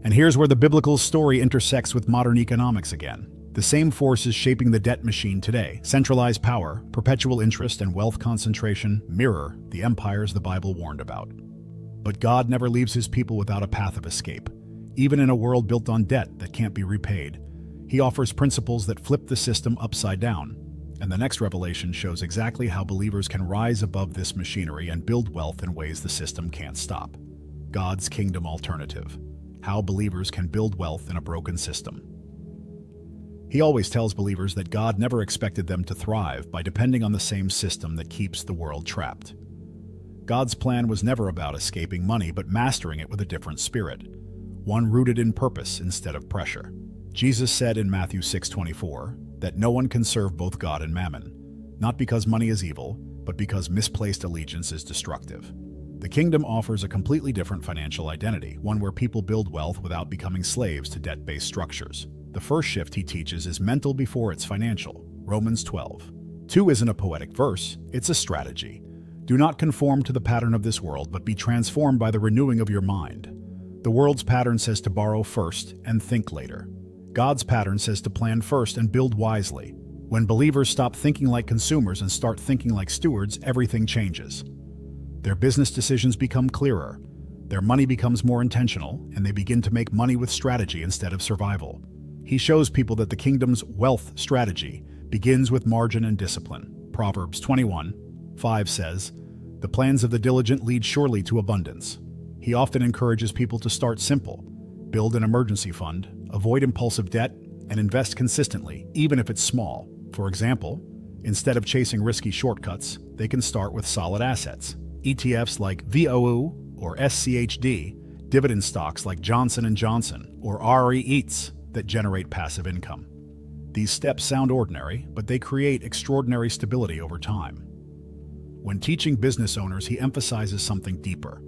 And here's where the biblical story intersects with modern economics again. The same forces shaping the debt machine today, centralized power, perpetual interest, and wealth concentration, mirror the empires the Bible warned about. But God never leaves his people without a path of escape. Even in a world built on debt that can't be repaid, he offers principles that flip the system upside down. And the next revelation shows exactly how believers can rise above this machinery and build wealth in ways the system can't stop. God's kingdom alternative. How believers can build wealth in a broken system. He always tells believers that God never expected them to thrive by depending on the same system that keeps the world trapped. God's plan was never about escaping money, but mastering it with a different spirit, one rooted in purpose instead of pressure. Jesus said in Matthew 6:24 that no one can serve both God and mammon, not because money is evil, but because misplaced allegiance is destructive. The kingdom offers a completely different financial identity, one where people build wealth without becoming slaves to debt-based structures. The first shift he teaches is mental before it's financial. Romans 12:2 isn't a poetic verse, it's a strategy. Do not conform to the pattern of this world, but be transformed by the renewing of your mind. The world's pattern says to borrow first and think later. God's pattern says to plan first and build wisely. When believers stop thinking like consumers and start thinking like stewards, everything changes. Their business decisions become clearer, their money becomes more intentional, and they begin to make money with strategy instead of survival. He shows people that the kingdom's wealth strategy begins with margin and discipline. Proverbs 21:5 says, "The plans of the diligent lead surely to abundance." He often encourages people to start simple, build an emergency fund, avoid impulsive debt, and invest consistently, even if it's small. For example, instead of chasing risky shortcuts, they can start with solid assets. ETFs like VOO or SCHD, dividend stocks like Johnson & Johnson or REITs that generate passive income. These steps sound ordinary, but they create extraordinary stability over time. When teaching business owners, he emphasizes something deeper.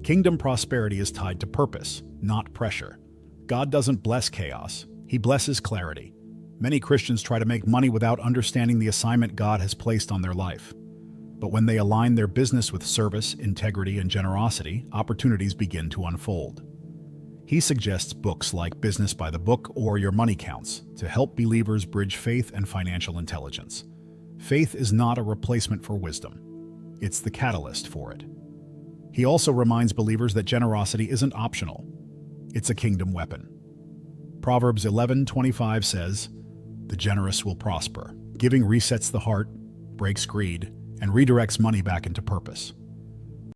Kingdom prosperity is tied to purpose, not pressure. God doesn't bless chaos, he blesses clarity. Many Christians try to make money without understanding the assignment God has placed on their life. But when they align their business with service, integrity, and generosity, opportunities begin to unfold. He suggests books like Business by the Book or Your Money Counts to help believers bridge faith and financial intelligence. Faith is not a replacement for wisdom. It's the catalyst for it. He also reminds believers that generosity isn't optional. It's a kingdom weapon. Proverbs 11:25 says, "The generous will prosper." Giving resets the heart, breaks greed, and redirects money back into purpose.